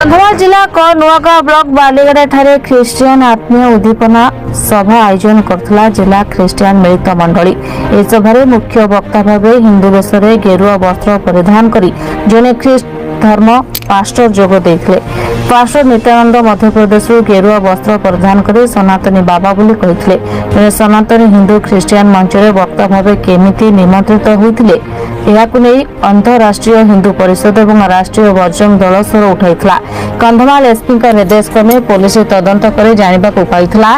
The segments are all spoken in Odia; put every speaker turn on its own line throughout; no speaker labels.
କନ୍ଧମାଳ ଜିଲ୍ଲା ନୂଆଗାଁ ବ୍ଲକ ବାଲିଗଡାଠାରେ ଖ୍ରୀଷ୍ଟିଆନ ଆତ୍ମୀୟ ଉଦ୍ଦୀପନା ସଭା ଆୟୋଜନ କରିଥିଲା ଜିଲ୍ଲା ଖ୍ରୀଷ୍ଟିଆନ ମିଳିତ ମଣ୍ଡଳୀ। ଏହି ସଭାରେ ମୁଖ୍ୟ ବକ୍ତା ଭାବେ ହିନ୍ଦୁ ବେଶରେ ଗେରୁଆ ବସ୍ତ୍ର ପରିଧାନ କରି ଜଣେ ଖ୍ରୀଷ୍ଟ ଧର୍ମ ପାଷ୍ଟର ଯୋଗ ଦେଇଥିଲେ। ପାଷ୍ଟର ନିତ୍ୟାନନ୍ଦ ମଧ୍ୟପ୍ରଦେଶରୁ ଗେରୁଆ ବସ୍ତ୍ର ପରିଧାନ କରି ସନାତନୀ ବାବା ବୋଲି କହିଥିଲେ। ଜଣେ ସନାତନୀ ହିନ୍ଦୁ ଖ୍ରୀଷ୍ଟିଆନ ମଞ୍ଚରେ ବକ୍ତା ଭାବେ କେମିତି ନିମନ୍ତ୍ରିତ ହୋଇଥିଲେ ଏହାକୁ ନେଇ ଅନ୍ତରାଷ୍ଟ୍ରୀୟ ହିନ୍ଦୁ ପରିଷଦ ଏବଂ ରାଷ୍ଟ୍ରୀୟ ବଜରଙ୍ଗ ଦଳ ସ୍ୱର ଉଠାଇଥିଲା। କନ୍ଧମାଳ ଏସ୍ପିଙ୍କ ନିର୍ଦ୍ଦେଶ କ୍ରମେ ପୋଲିସ ତଦନ୍ତ କରି ଜାଣିବାକୁ ପାଇଥିଲା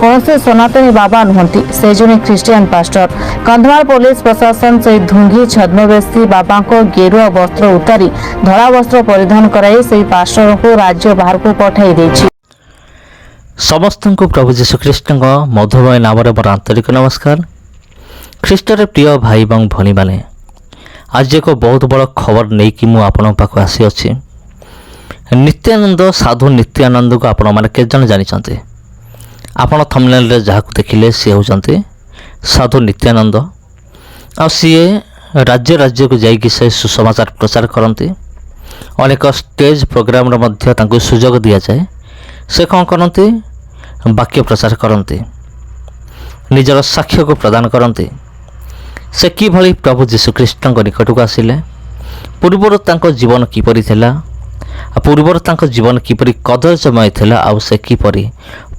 କୌଣସି ସନାତନୀ ବାବା ନୁହନ୍ତି, ସେ ଜଣେ ଖ୍ରୀଷ୍ଟିଆନ ପାଷ୍ଟର। କନ୍ଧମାଳ ପୋଲିସ ପ୍ରଶାସନ ସେହି ଧୁଙ୍ଗୀ ଛଦ୍ମବେଶୀ ବାବାଙ୍କ ଗେରୁଆ ବସ୍ତ୍ର ଉତାରି ଧଳା ବସ୍ତ୍ର ପରିଧାନ କରାଇ ସେହି ପାଷ୍ଟରଙ୍କୁ ରାଜ୍ୟ ବାହାରକୁ ପଠାଇ ଦେଇଛି।
ସମସ୍ତଙ୍କୁ ପ୍ରଭୁ ଯୀଶୁଖ୍ରୀଷ୍ଟଙ୍କ ମଧୁମୟ ନାମରେ ମୋର ଆନ୍ତରିକ ନମସ୍କାର। ଖ୍ରୀଷ୍ଟରେ ପ୍ରିୟ ଭାଇ ଏବଂ ଭଉଣୀମାନେ, ଆଜି ଏକ ବହୁତ ବଡ଼ ଖବର ନେଇକି ମୁଁ ଆପଣଙ୍କ ପାଖକୁ ଆସିଅଛି। ନିତ୍ୟାନନ୍ଦ ସାଧୁ ନିତ୍ୟାନନ୍ଦକୁ ଆପଣମାନେ କେତେ ଜଣ ଜାଣିଛନ୍ତି? ଆପଣ ଥମ୍ବନେଲରେ ଯାହାକୁ ଦେଖିଲେ ସିଏ ହେଉଛନ୍ତି ସାଧୁ ନିତ୍ୟାନନ୍ଦ। ଆଉ ସିଏ ରାଜ୍ୟ ରାଜ୍ୟକୁ ଯାଇକି ସେ ସୁସମାଚାର ପ୍ରଚାର କରନ୍ତି। ଅନେକ ଷ୍ଟେଜ୍ ପ୍ରୋଗ୍ରାମରେ ମଧ୍ୟ ତାଙ୍କୁ ସୁଯୋଗ ଦିଆଯାଏ। ସେ କ'ଣ କରନ୍ତି? ବାକ୍ୟ ପ୍ରଚାର କରନ୍ତି, ନିଜର ସାକ୍ଷ୍ୟକୁ ପ୍ରଦାନ କରନ୍ତି। ସେ କିଭଳି ପ୍ରଭୁ ଯୀଶୁଖ୍ରୀଷ୍ଟଙ୍କ ନିକଟକୁ ଆସିଲେ, ପୂର୍ବରୁ ତାଙ୍କ ଜୀବନ କିପରି ଥିଲା, ପୂର୍ବରୁ ତାଙ୍କ ଜୀବନ କିପରି କଦର୍ଯ୍ୟମୟ ଥିଲା, ଆଉ ସେ କିପରି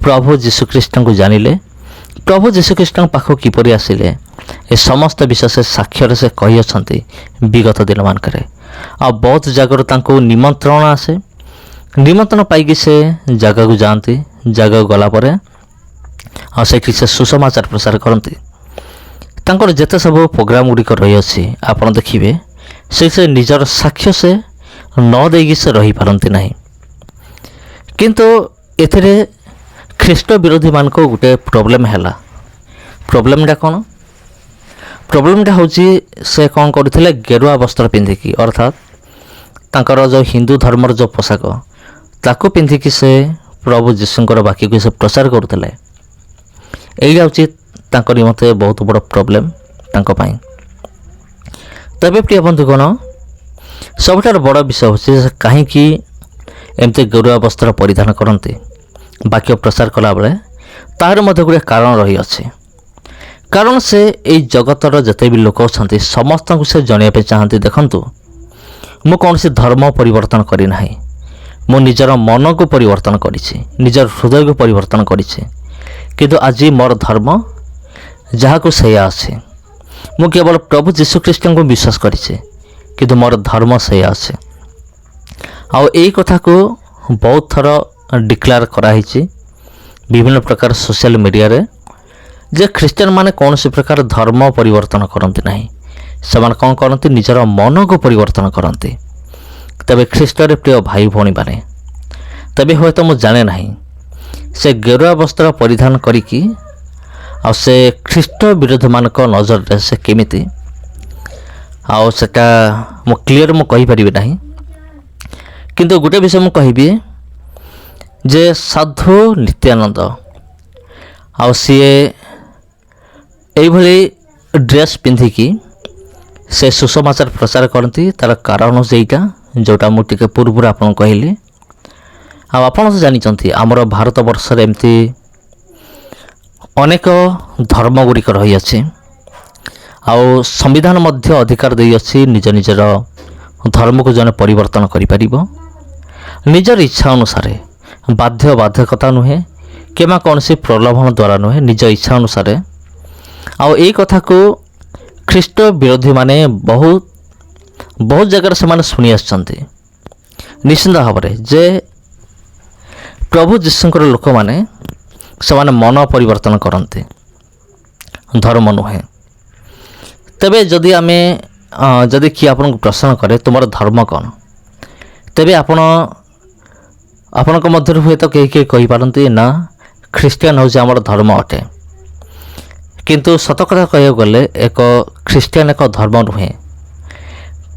ପ୍ରଭୁ ଯୀଶୁଖ୍ରୀଷ୍ଟଙ୍କୁ ଜାଣିଲେ, ପ୍ରଭୁ ଯୀଶୁଖ୍ରୀଷ୍ଟଙ୍କ ପାଖକୁ କିପରି ଆସିଲେ, ଏ ସମସ୍ତ ବିଷୟ ସେ ସାକ୍ଷ୍ୟରେ ସେ କହିଅଛନ୍ତି ବିଗତ ଦିନମାନଙ୍କରେ। ଆଉ ବହୁତ ଜାଗାରୁ ତାଙ୍କୁ ନିମନ୍ତ୍ରଣ ଆସେ। ନିମନ୍ତ୍ରଣ ପାଇକି ସେ ଜାଗାକୁ ଯାଆନ୍ତି। ଜାଗାକୁ ଗଲା ପରେ ଆଉ ସେଠି ସେ ସୁସମାଚାର ପ୍ରଚାର କରନ୍ତି। ତାଙ୍କର ଯେତେ ସବୁ ପ୍ରୋଗ୍ରାମ ଗୁଡ଼ିକ ରହିଅଛି ଆପଣ ଦେଖିବେ, ସେ ନିଜର ସାକ୍ଷ୍ୟ ସେ ନ ଦେଇକି ସେ ରହିପାରନ୍ତି ନାହିଁ। କିନ୍ତୁ ଏଥିରେ ଖ୍ରୀଷ୍ଟ ବିରୋଧୀମାନଙ୍କ ଗୋଟେ ପ୍ରୋବ୍ଲେମ୍ ହେଲା। ପ୍ରୋବ୍ଲେମ୍ଟା କ'ଣ? ପ୍ରୋବ୍ଲେମ୍ଟା ହେଉଛି ସେ କ'ଣ କରୁଥିଲେ? ଗେରୁଆ ବସ୍ତ୍ର ପିନ୍ଧିକି, ଅର୍ଥାତ୍ ତାଙ୍କର ଯେଉଁ ହିନ୍ଦୁ ଧର୍ମର ଯେଉଁ ପୋଷାକ ତାକୁ ପିନ୍ଧିକି ସେ ପ୍ରଭୁ ଯୀଶୁଙ୍କର ବାକ୍ୟକୁ ସେ ପ୍ରଚାର କରୁଥିଲେ। ଏଇଟା ହେଉଛି ତାଙ୍କ ନିମନ୍ତେ ବହୁତ ବଡ଼ ପ୍ରୋବ୍ଲେମ୍ ତାଙ୍କ ପାଇଁ। ତେବେ ପ୍ରିୟ ବନ୍ଧୁଗଣ, ସବୁଠାରୁ ବଡ଼ ବିଷୟ ହେଉଛି ସେ କାହିଁକି ଏମିତି ଗେରୁଆ ବସ୍ତ୍ର ପରିଧାନ କରନ୍ତି ବାକ୍ୟ ପ୍ରଚାର କଲାବେଳେ? ତାହାର ମଧ୍ୟ ଗୋଟେ କାରଣ ରହିଅଛି। କାରଣ ସେ ଏଇ ଜଗତର ଯେତେ ବି ଲୋକ ଅଛନ୍ତି ସମସ୍ତଙ୍କୁ ସେ ଜଣାଇବା ପାଇଁ ଚାହାନ୍ତି, ଦେଖନ୍ତୁ ମୁଁ କୌଣସି ଧର୍ମ ପରିବର୍ତ୍ତନ କରିନାହିଁ, ମୁଁ ନିଜର ମନକୁ ପରିବର୍ତ୍ତନ କରିଛି, ନିଜର ହୃଦୟକୁ ପରିବର୍ତ୍ତନ କରିଛି। କିନ୍ତୁ ଆଜି ମୋର ଧର୍ମ ଯାହାକୁ ସେଇଆ ଅଛି। ମୁଁ କେବଳ ପ୍ରଭୁ ଯୀଶୁଖ୍ରୀଷ୍ଟଙ୍କୁ ବିଶ୍ୱାସ କରିଛି, କିନ୍ତୁ ମୋର ଧର୍ମ ସେଇଆ ଅଛି। ଆଉ ଏଇ କଥାକୁ ବହୁତ ଥର ଡିକ୍ଲେୟାର କରାହେଇଛି ବିଭିନ୍ନ ପ୍ରକାର ସୋସିଆଲ ମିଡ଼ିଆରେ ଯେ ଖ୍ରୀଷ୍ଟିଆନମାନେ କୌଣସି ପ୍ରକାର ଧର୍ମ ପରିବର୍ତ୍ତନ କରନ୍ତି ନାହିଁ, ସେମାନେ କ'ଣ କରନ୍ତି? ନିଜର ମନକୁ ପରିବର୍ତ୍ତନ କରନ୍ତି। ତେବେ ଖ୍ରୀଷ୍ଟରେ ପ୍ରିୟ ଭାଇ ଭଉଣୀମାନେ, ତେବେ ହୁଏତ ମୁଁ ଜାଣେ ନାହିଁ ସେ ଗେରୁଆ ବସ୍ତ୍ର ପରିଧାନ କରିକି ଆଉ ସେ ଖ୍ରୀଷ୍ଟ ବିରୋଧୀମାନଙ୍କ ନଜରରେ ସେ କେମିତି, ଆଉ ସେଟା ମୁଁ କ୍ଲିଅର କହିପାରିବି ନାହିଁ। କିନ୍ତୁ ଗୋଟେ ବିଷୟ ମୁଁ କହିବି ଯେ ସାଧୁ ନିତ୍ୟାନନ୍ଦ ଆଉ ସିଏ ଏଇଭଳି ଡ୍ରେସ୍ ପିନ୍ଧିକି ସେ ସୁସମାଚାର ପ୍ରଚାର କରନ୍ତି। ତା'ର କାରଣ ହେଉଛି ଏଇଟା, ଯେଉଁଟା ମୁଁ ଟିକେ ପୂର୍ବରୁ ଆପଣଙ୍କୁ କହିଲି। ଆଉ ଆପଣ ତ ଜାଣିଛନ୍ତି ଆମର ଭାରତ ବର୍ଷରେ ଏମିତି ଅନେକ ଧର୍ମ ଗୁଡ଼ିକ ରହିଅଛି। ଆଉ ସମ୍ବିଧାନ ମଧ୍ୟ ଅଧିକାର ଦେଇଅଛି ନିଜ ନିଜର ଧର୍ମକୁ ଜଣେ ପରିବର୍ତ୍ତନ କରିପାରିବ ନିଜର ଇଚ୍ଛା ଅନୁସାରେ, ବାଧ୍ୟବାଧକତା ନୁହେଁ କିମ୍ବା କୌଣସି ପ୍ରଲୋଭନ ଦ୍ୱାରା ନୁହେଁ, ନିଜ ଇଚ୍ଛା ଅନୁସାରେ। ଆଉ ଏଇ କଥାକୁ ଖ୍ରୀଷ୍ଟ ବିରୋଧୀମାନେ ବହୁତ ଜାଗାରେ ସେମାନେ ଶୁଣି ଆସିଛନ୍ତି ନିଶ୍ଚିନ୍ତ ଭାବରେ ଯେ ପ୍ରଭୁ ଯୀଶୁଙ୍କର ଲୋକମାନେ ସେମାନେ ମନ ପରିବର୍ତ୍ତନ କରନ୍ତି, ଧର୍ମ ନୁହେଁ। ତେବେ ଯଦି କିଏ ଆପଣଙ୍କୁ ପ୍ରଶ୍ନ କରେ ତୁମର ଧର୍ମ କ'ଣ, ତେବେ ଆପଣଙ୍କ ମଧ୍ୟରୁ ହୁଏତ କେହି କହିପାରନ୍ତି ନା ଖ୍ରୀଷ୍ଟିଆନ ହେଉଛି ଆମର ଧର୍ମ ଅଟେ। କିନ୍ତୁ ସତ କଥା କହିବାକୁ ଗଲେ ଖ୍ରୀଷ୍ଟିଆନ ଏକ ଧର୍ମ ନୁହେଁ।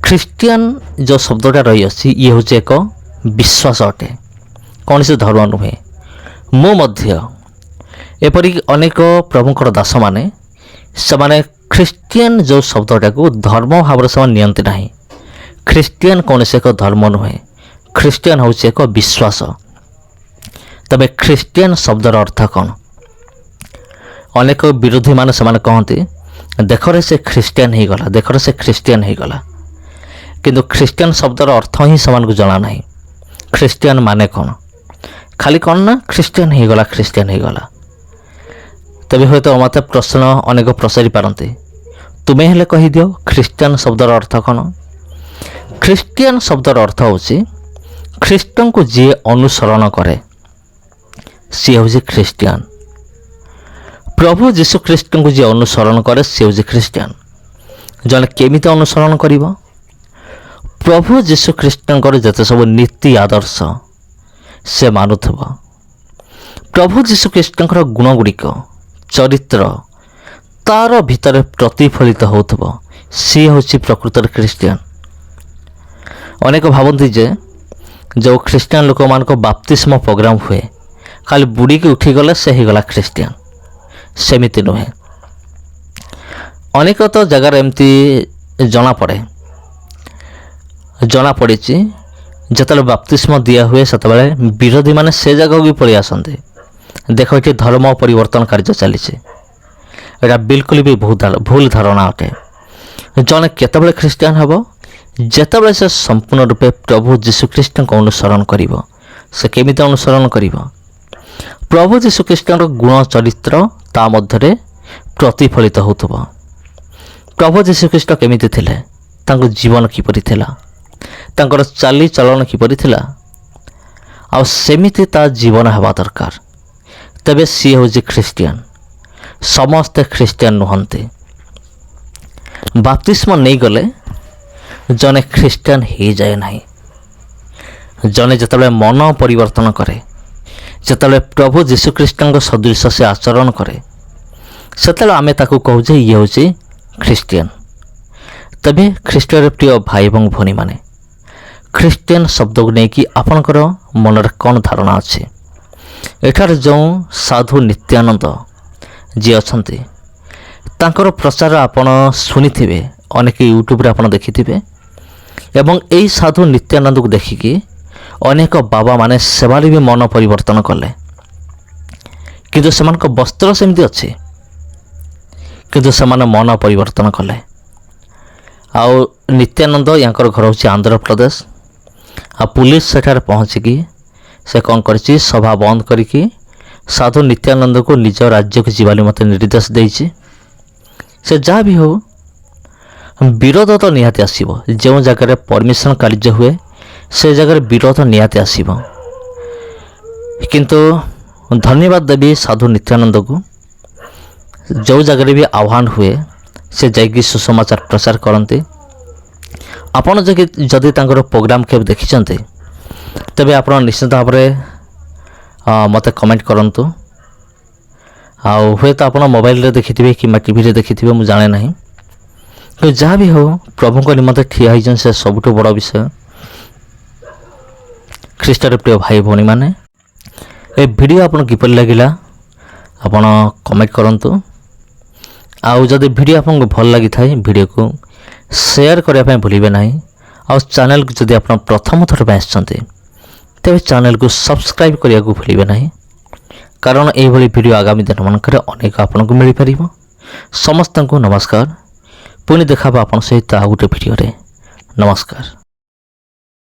ଖ୍ରୀଷ୍ଟିଆନ ଯେଉଁ ଶବ୍ଦଟା ରହିଅଛି ଇଏ ହେଉଛି ଏକ ବିଶ୍ୱାସ ଅଟେ, କୌଣସି ଧର୍ମ ନୁହେଁ। ମୁଁ ମଧ୍ୟ ଏପରିକି ଅନେକ ପ୍ରଭୁଙ୍କର ଦାସମାନେ ସେମାନେ ଖ୍ରୀଷ୍ଟିଆନ ଯେଉଁ ଶବ୍ଦଟାକୁ ଧର୍ମ ଭାବରେ ସେମାନେ ନିଅନ୍ତି ନାହିଁ। ଖ୍ରୀଷ୍ଟିଆନ କୌଣସି ଏକ ଧର୍ମ ନୁହେଁ। ଖ୍ରୀଷ୍ଟିଆନ ହେଉଛି ଏକ ବିଶ୍ୱାସ। ତେବେ ଖ୍ରୀଷ୍ଟିଆନ ଶବ୍ଦର ଅର୍ଥ କ'ଣ? ଅନେକ ବିରୋଧୀମାନେ ସେମାନେ କହନ୍ତି, ଦେଖରେ ସେ ଖ୍ରୀଷ୍ଟିଆନ ହେଇଗଲା, ଦେଖରେ ସେ ଖ୍ରୀଷ୍ଟିଆନ ହେଇଗଲା। କିନ୍ତୁ ଖ୍ରୀଷ୍ଟିଆନ ଶବ୍ଦର ଅର୍ଥ ହିଁ ସେମାନଙ୍କୁ ଜଣା ନାହିଁ। ଖ୍ରୀଷ୍ଟିଆନ ମାନେ କ'ଣ? ଖାଲି କ'ଣ ନା ଖ୍ରୀଷ୍ଟିଆନ ହେଇଗଲା, ଖ୍ରୀଷ୍ଟିଆନ ହେଇଗଲା। ତେବେ ହୁଏତ ମୋତେ ପ୍ରଶ୍ନ ଅନେକ ପଚାରି ପାରନ୍ତି, ତୁମେ ହେଲେ କହିଦିଅ ଖ୍ରୀଷ୍ଟିଆନ ଶବ୍ଦର ଅର୍ଥ କ'ଣ? ଖ୍ରୀଷ୍ଟିଆନ ଶବ୍ଦର ଅର୍ଥ ହେଉଛି ଖ୍ରୀଷ୍ଟଙ୍କୁ ଯିଏ ଅନୁସରଣ କରେ ସିଏ ହେଉଛି ଖ୍ରୀଷ୍ଟିଆନ। ପ୍ରଭୁ ଯୀଶୁଖ୍ରୀଷ୍ଟଙ୍କୁ ଯିଏ ଅନୁସରଣ କରେ ସିଏ ହେଉଛି ଖ୍ରୀଷ୍ଟିଆନ। ଜଣେ କେମିତି ଅନୁସରଣ କରିବ? ପ୍ରଭୁ ଯୀଶୁଖ୍ରୀଷ୍ଟଙ୍କର ଯେତେ ସବୁ ନୀତି ଆଦର୍ଶ ସେ ମାନୁଥିବ, ପ୍ରଭୁ ଯୀଶୁଖ୍ରୀଷ୍ଟଙ୍କର ଗୁଣଗୁଡ଼ିକ, ଚରିତ୍ର ତା'ର ଭିତରେ ପ୍ରତିଫଳିତ ହେଉଥିବ, ସିଏ ହେଉଛି ପ୍ରକୃତରେ ଖ୍ରୀଷ୍ଟିଆନ। ଅନେକ ଭାବନ୍ତି ଯେ ଯେଉଁ ଖ୍ରୀଷ୍ଟିଆନ ଲୋକମାନଙ୍କ ବାପ୍ତିସ୍ମ ପ୍ରୋଗ୍ରାମ ହୁଏ, ଖାଲି ବୁଡ଼ିକି ଉଠିଗଲେ ସେ ହେଇଗଲା ଖ୍ରୀଷ୍ଟିଆନ। ସେମିତି ନୁହେଁ। ଅନେକ ତ ଜାଗାରେ ଏମିତି ଜଣାପଡ଼ିଛି ଯେତେବେଳେ ବାପ୍ତିସ୍ମ ଦିଆ ହୁଏ ସେତେବେଳେ ବିରୋଧୀମାନେ ସେ ଜାଗାକୁ ବି ପଳେଇ ଆସନ୍ତି। ଦେଖ ଏଠି ଧର୍ମ ପରିବର୍ତ୍ତନ କାର୍ଯ୍ୟ ଚାଲିଛି। ଏଇଟା ବିଲକୁଲ ବି ଭୁଲ ଧାରଣା ଅଟେ। ଜଣେ କେତେବେଳେ ଖ୍ରୀଷ୍ଟିଆନ ହେବ? ଯେତେବେଳେ ସେ ସମ୍ପୂର୍ଣ୍ଣ ରୂପେ ପ୍ରଭୁ ଯୀଶୁଖ୍ରୀଷ୍ଟଙ୍କୁ ଅନୁସରଣ କରିବ। ସେ କେମିତି ଅନୁସରଣ କରିବ? ପ୍ରଭୁ ଯୀଶୁଖ୍ରୀଷ୍ଟଙ୍କର ଗୁଣ ଚରିତ୍ର ତା ମଧ୍ୟରେ ପ୍ରତିଫଳିତ ହେଉଥିବ। ପ୍ରଭୁ ଯୀଶୁଖ୍ରୀଷ୍ଟ କେମିତି ଥିଲେ, ତାଙ୍କ ଜୀବନ କିପରି ଥିଲା, ତାଙ୍କର ଚାଲିଚଳନ କିପରି ଥିଲା, ଆଉ ସେମିତି ତା ଜୀବନ ହେବା ଦରକାର। ତେବେ ସିଏ ହେଉଛି ଖ୍ରୀଷ୍ଟିଆନ। ସମସ୍ତେ ଖ୍ରୀଷ୍ଟିଆନ ନୁହନ୍ତି। ବାପ୍ତିସ୍ମ ନେଇଗଲେ ଜଣେ ଖ୍ରୀଷ୍ଟିଆନ ହେଇଯାଏ ନାହିଁ। ଜଣେ ଯେତେବେଳେ ମନ ପରିବର୍ତ୍ତନ କରେ, ଯେତେବେଳେ ପ୍ରଭୁ ଯୀଶୁଖ୍ରୀଷ୍ଟଙ୍କ ସଦୃଶ ସେ ଆଚରଣ କରେ, ସେତେବେଳେ ଆମେ ତାକୁ କହୁ ଯେ ଇଏ ହେଉଛି ଖ୍ରୀଷ୍ଟିଆନ। ତେବେ ଖ୍ରୀଷ୍ଟରେ ପ୍ରିୟ ଭାଇ ଏବଂ ଭଉଣୀମାନେ, ଖ୍ରୀଷ୍ଟିଆନ ଶବ୍ଦକୁ ନେଇକି ଆପଣଙ୍କର ମନରେ କ'ଣ ଧାରଣା ଅଛି? ଏଠାରେ ଯେଉଁ ସାଧୁ ନିତ୍ୟାନନ୍ଦ ଯିଏ ଅଛନ୍ତି, ତାଙ୍କର ପ୍ରଚାର ଆପଣ ଶୁଣିଥିବେ, ଅନେକ ୟୁଟ୍ୟୁବରେ ଆପଣ ଦେଖିଥିବେ। ଏବଂ ଏହି ସାଧୁ ନିତ୍ୟାନନ୍ଦକୁ ଦେଖିକି ଅନେକ ବାବାମାନେ ସେମାନେ ବି ମନ ପରିବର୍ତ୍ତନ କଲେ। କିନ୍ତୁ ସେମାନଙ୍କ ବସ୍ତ୍ର ସେମିତି ଅଛି, କିନ୍ତୁ ସେମାନେ ମନ ପରିବର୍ତ୍ତନ କଲେ। ଆଉ ନିତ୍ୟାନନ୍ଦ ୟାଙ୍କର ଘର ହେଉଛି ଆନ୍ଧ୍ରପ୍ରଦେଶ। ଆଉ ପୁଲିସ ସେଠାରେ ପହଞ୍ଚିକି ସେ କ'ଣ କରିଛି, ସଭା ବନ୍ଦ କରିକି ସାଧୁ ନିତ୍ୟାନନ୍ଦକୁ ନିଜ ରାଜ୍ୟକୁ ଯିବା ନିମନ୍ତେ ନିର୍ଦ୍ଦେଶ ଦେଇଛି। ସେ ଯାହା ବି ହେଉ, ବିରୋଧ ତ ନିହାତି ଆସିବ। ଯେଉଁ ଜାଗାରେ ପରମିଶନ କାର୍ଯ୍ୟ ହୁଏ ସେ ଜାଗାରେ ବିରୋଧ ନିହାତି ଆସିବ। କିନ୍ତୁ ଧନ୍ୟବାଦ ଦେବି ସାଧୁ ନିତ୍ୟାନନ୍ଦକୁ, ଯେଉଁ ଜାଗାରେ ବି ଆହ୍ୱାନ ହୁଏ ସେ ଯାଇକି ସୁସମାଚାର ପ୍ରଚାର କରନ୍ତି। ଆପଣ ଯଦି ତାଙ୍କର ପ୍ରୋଗ୍ରାମ କେବେ ଦେଖିଛନ୍ତି, ତେବେ ଆପଣ ନିଶ୍ଚିତ ଭାବରେ ମୋତେ କମେଣ୍ଟ କରନ୍ତୁ। ଆଉ ହୁଏତ ଆପଣ ମୋବାଇଲରେ ଦେଖିଥିବେ କିମ୍ବା ଟିଭିରେ ଦେଖିଥିବେ, ମୁଁ ଜାଣେ ନାହିଁ। କିନ୍ତୁ ଯାହା ବି ହେଉ, ପ୍ରଭୁଙ୍କ ନିମନ୍ତେ ଠିଆ ହେଇଛନ୍ତି, ସେ ସବୁଠୁ ବଡ଼ ବିଷୟ। ଖ୍ରୀଷ୍ଟରେ ପ୍ରିୟ ଭାଇ ଭଉଣୀମାନେ, ଏ ଭିଡ଼ିଓ ଆପଣଙ୍କୁ କିପରି ଲାଗିଲା ଆପଣ କମେଣ୍ଟ କରନ୍ତୁ। ଆଉ ଯଦି ଭିଡ଼ିଓ ଆପଣଙ୍କୁ ଭଲ ଲାଗିଥାଏ, ଭିଡ଼ିଓକୁ ସେୟାର କରିବା ପାଇଁ ଭୁଲିବେ ନାହିଁ। ଆଉ ଚ୍ୟାନେଲକୁ ଯଦି ଆପଣ ପ୍ରଥମ ଥର ପାଇଁ ଆସିଛନ୍ତି, ତେବେ ଚ୍ୟାନେଲକୁ ସବସ୍କ୍ରାଇବ୍ କରିବାକୁ ଭୁଲିବେ ନାହିଁ। କାରଣ ଏହିଭଳି ଭିଡ଼ିଓ ଆଗାମୀ ଦିନମାନଙ୍କରେ ଅନେକ ଆପଣଙ୍କୁ ମିଳିପାରିବ। ସମସ୍ତଙ୍କୁ ନମସ୍କାର। ପୁଣି ଦେଖାବା ଆପଣଙ୍କ ସହିତ ଆଉ ଗୋଟେ ଭିଡ଼ିଓରେ। ନମସ୍କାର।